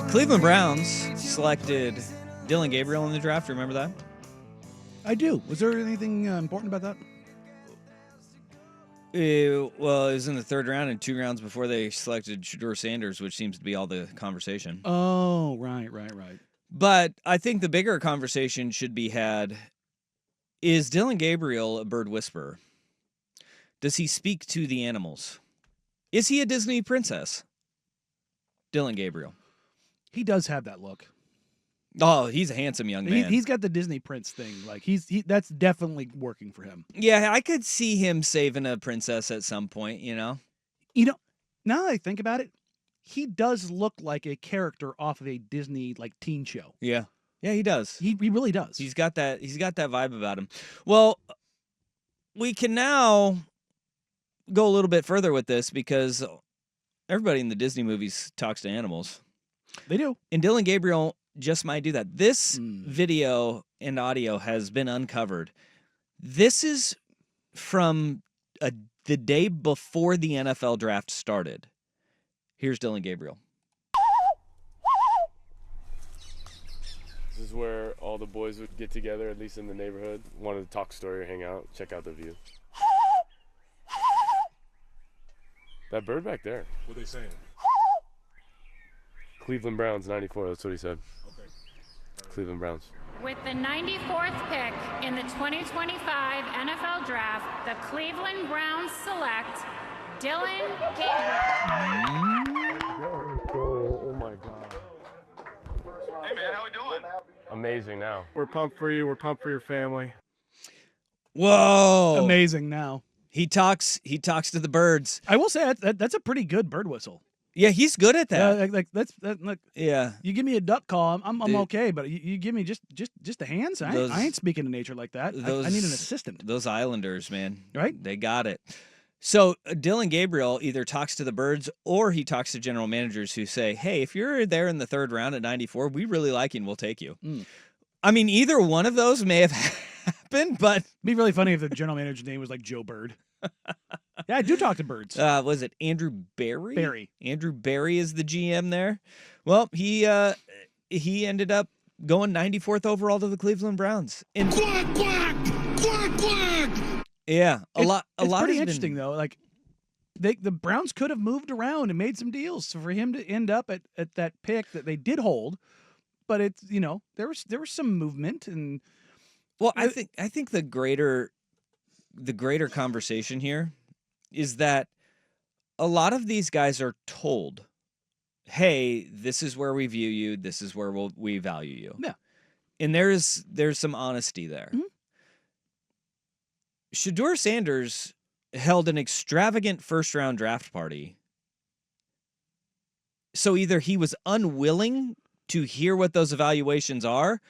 Cleveland Browns selected Dillon Gabriel in the draft. Remember that? I do. Was there anything important about that? Well, it was in the third round and 2 rounds before they selected Shedeur Sanders, which seems to be all the conversation. Oh, right. But I think the bigger conversation should be had, is Dillon Gabriel a bird whisperer? Does he speak to the animals? Is he a Disney princess? Dillon Gabriel. He does have that look. Oh, he's a handsome young man. He's got the Disney prince thing. Like that's definitely working for him. Yeah, I could see him saving a princess at some point, You know, now that I think about it, he does look like a character off of a Disney like teen show. Yeah. Yeah, he does. He really does. He's got that vibe about him. Well, we can now go a little bit further with this because everybody in the Disney movies talks to animals. They do. And Dillon Gabriel just might do that. This video and audio has been uncovered. This is from the day before the NFL draft started. Here's Dillon Gabriel. This is where all the boys would get together, at least in the neighborhood. Wanted to talk story or hang out, check out the view. That bird back there. What are they saying? Cleveland Browns, 94, that's what he said. Okay. Cleveland Browns. With the 94th pick in the 2025 NFL Draft, the Cleveland Browns select Dillon Gabriel. Oh my God. Hey man, how we doing? Amazing now. We're pumped for you. We're pumped for your family. Whoa. Amazing now. He talks to the birds. I will say that's a pretty good bird whistle. Yeah, he's good at that. Look. Yeah. You give me a duck call, I'm okay. But you give me just the hands. I ain't speaking to nature like that. I need an assistant. Those Islanders, man, right? They got it. So Dillon Gabriel either talks to the birds or he talks to general managers who say, "Hey, if you're there in the third round at 94, we really like you and we'll take you." I mean, either one of those may have happened, but it'd be really funny if the general manager's name was like Joe Bird. Yeah, I do talk to birds. Was it Andrew Barry? Barry. Andrew Barry is the GM there. Well, he ended up going 94th overall to the Cleveland Browns. And quack. Yeah, It's pretty interesting though. Like the Browns could have moved around and made some deals for him to end up at that pick that they did hold, but it's there was some movement and I think the greater conversation here is that a lot of these guys are told, "Hey, this is where we view you. This is where we value you." Yeah, and there's some honesty there. Mm-hmm. Shedeur Sanders held an extravagant first-round draft party. So either he was unwilling to hear what those evaluations are,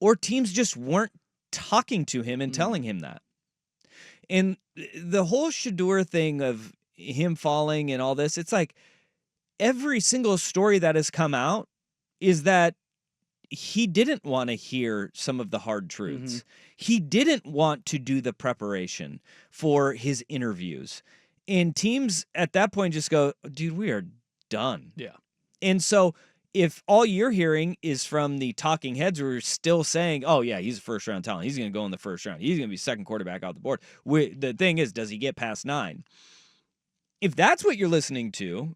or teams just weren't talking to him and telling him that. And the whole Shedeur thing of him falling and all this, it's like every single story that has come out is that he didn't want to hear some of the hard truths. Mm-hmm. He didn't want to do the preparation for his interviews. And teams at that point just go, "Dude, we are done." Yeah. And so if all you're hearing is from the talking heads who are still saying, "Oh, yeah, he's a first-round talent. He's going to go in the first round. He's going to be second quarterback off the board." The thing is, does he get past 9? If that's what you're listening to,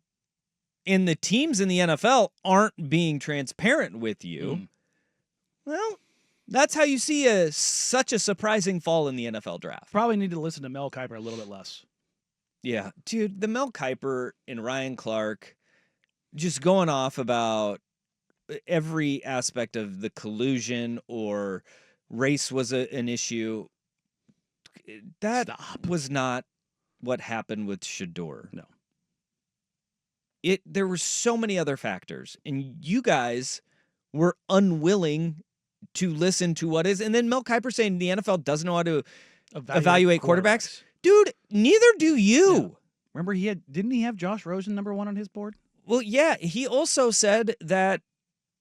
and the teams in the NFL aren't being transparent with you, well, that's how you see such a surprising fall in the NFL draft. Probably need to listen to Mel Kiper a little bit less. Yeah, dude, the Mel Kiper and Ryan Clark just going off about every aspect of the collusion or race was an issue. That was not what happened with Shedeur. No. There were so many other factors, and you guys were unwilling to listen to what is. And then Mel Kiper saying the NFL doesn't know how to evaluate quarterbacks. Dude, neither do you. Yeah. Remember, didn't he have Josh Rosen number 1 on his board? Well, yeah, he also said that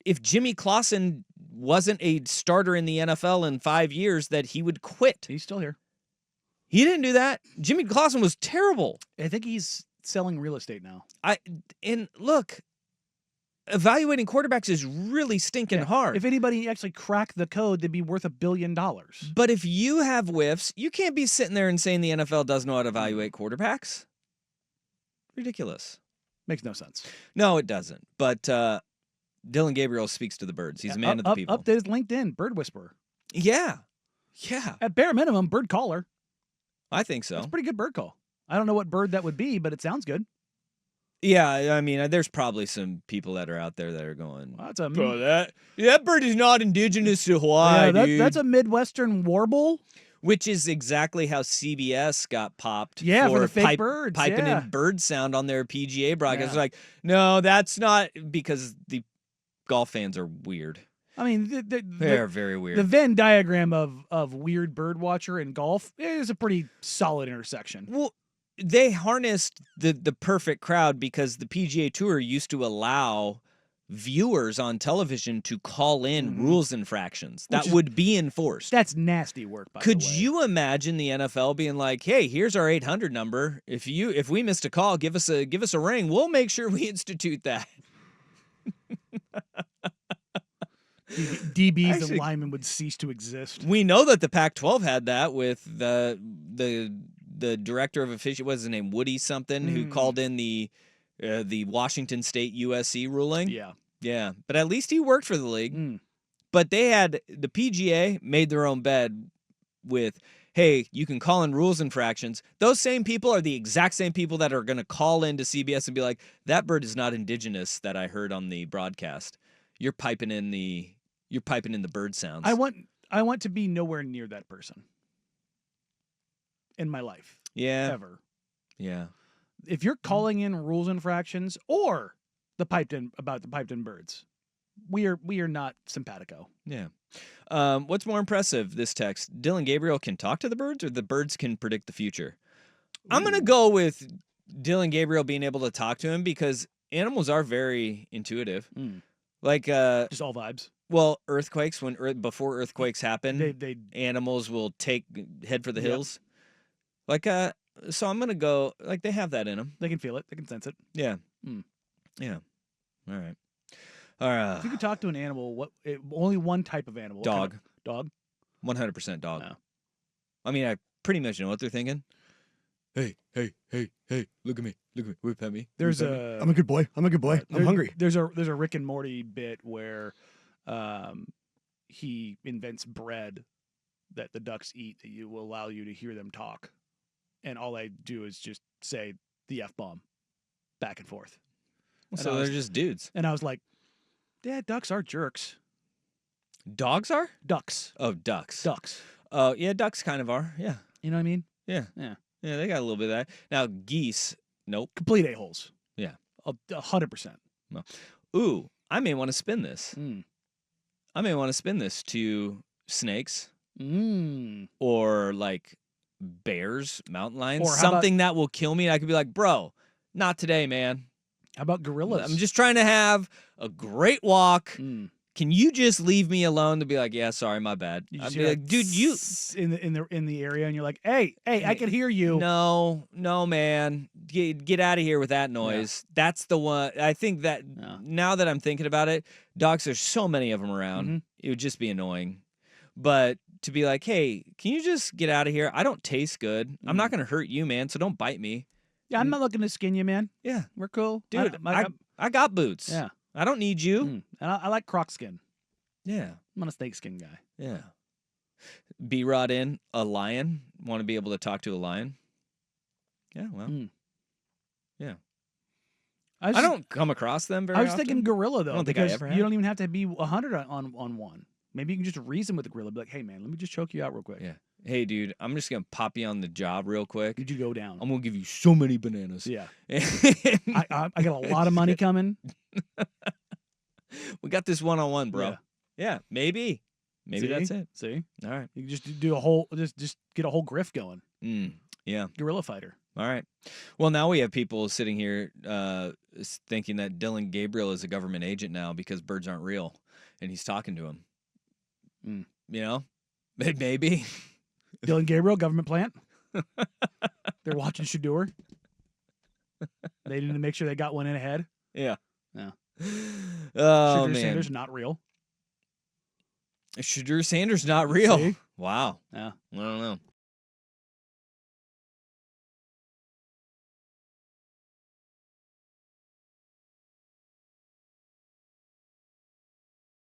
if Jimmy Clausen wasn't a starter in the NFL in 5 years, that he would quit. He's still here. He didn't do that. Jimmy Clausen was terrible. I think he's selling real estate now. And look, evaluating quarterbacks is really stinking hard. If anybody actually cracked the code, they'd be worth $1 billion. But if you have whiffs, you can't be sitting there and saying the NFL doesn't know how to evaluate quarterbacks. Ridiculous. Makes no sense. No, it doesn't. But Dillon Gabriel speaks to the birds. He's a man of the people. Update his LinkedIn, bird whisperer. Yeah. Yeah. At bare minimum, bird caller. I think so. That's a pretty good bird call. I don't know what bird that would be, but it sounds good. Yeah, I mean, there's probably some people that are out there that are going, Well, that's a "Bro, that bird is not indigenous to Hawaii, dude." that's a Midwestern warble. Which is exactly how CBS got popped. For the fake birds. Piping yeah. in bird sound on their PGA broadcast. Yeah. Like, no, that's not, because the golf fans are weird. I mean, They're very weird. The Venn diagram of weird bird watcher and golf is a pretty solid intersection. Well, they harnessed the perfect crowd because the PGA Tour used to allow viewers on television to call in rules infractions that would be enforced. That's nasty work, by the way. Could you imagine the NFL being like, "Hey, here's our 800 number. If we missed a call, give us a ring. We'll make sure we institute that." DBs and linemen would cease to exist. We know that the Pac-12 had that with the director of officiating, what's his name, Woody something, who called in the Washington State USC ruling. Yeah, but at least he worked for the league. But they had the PGA made their own bed with, hey, you can call in rules infractions. Those same people are the exact same people that are going to call into CBS and be like, that bird is not indigenous that I heard on the broadcast. You're piping in the bird sounds. I want to be nowhere near that person in my life. Yeah. Ever. Yeah. If you're calling in rules infractions or the piped in birds, we are not simpatico. Yeah. What's more impressive, this text? Dillon Gabriel can talk to the birds, or the birds can predict the future? I'm going to go with Dillon Gabriel being able to talk to him, because animals are very intuitive. Like just all vibes. Well, earthquakes, before earthquakes happen, they animals will head for the hills. Like so I'm going to go, like, they have that in them. They can feel it. They can sense it. Yeah. Yeah. All right. All right. If you could talk to an animal, only one type of animal. Dog. Dog? 100% dog. No. I mean, I pretty much know what they're thinking. Hey, look at me. Whip at me. There's I'm a good boy. I'm hungry. There's a Rick and Morty bit where he invents bread that the ducks eat that will allow you to hear them talk. And all I do is just say the F-bomb back and forth. So they're just dudes. And I was like, yeah, ducks are jerks. Dogs are? Ducks. Oh, ducks. Ducks. Oh, yeah, ducks kind of are. Yeah. You know what I mean? Yeah. Yeah. Yeah, they got a little bit of that. Now, geese, nope. Complete a-holes. Yeah. 100%. No. Ooh, I may want to spin this. I may want to spin this to snakes or, like, bears, mountain lions, Or something that will kill me. And I could be like, bro, not today, man. How about gorillas? I'm just trying to have a great walk. Can you just leave me alone? To be like, yeah, sorry, my bad. I'd be like, dude, you in the area, and you're like, hey, I can hear you. No, man, get out of here with that noise. Yeah. That's the one. I think that now that I'm thinking about it, dogs, there's so many of them around. It would just be annoying. But to be like, hey, can you just get out of here? I don't taste good. I'm not gonna hurt you, man. So don't bite me. Yeah, I'm not looking to skin you, man. Yeah, we're cool, dude. I got boots. Yeah. I don't need you. And I like croc skin. Yeah. I'm not a snake skin guy. Yeah. B-Rod in, a lion. Want to be able to talk to a lion? Yeah, well. Yeah. I don't come across them very often. I was thinking gorilla, though. I don't think I ever have. You don't even have to be 100 on one. Maybe you can just reason with the gorilla. Be like, hey, man, let me just choke you out real quick. Yeah. Hey, dude, I'm just going to pop you on the job real quick. Did you go down? I'm going to give you so many bananas. Yeah. I got a lot of money coming. We got this one-on-one, bro. Yeah, maybe. Maybe that's it. See? All right. You can just do a whole, just get a whole grift going. Yeah. Gorilla fighter. All right. Well, now we have people sitting here thinking that Dillon Gabriel is a government agent now because birds aren't real, and he's talking to him. You know? Maybe. Dillon Gabriel, government plant. They're watching Shador. They need to make sure they got one in ahead. Yeah. Yeah. Oh, Shadur man. Sanders not real. Shadur Sanders not real. See? Wow. Yeah. I don't know.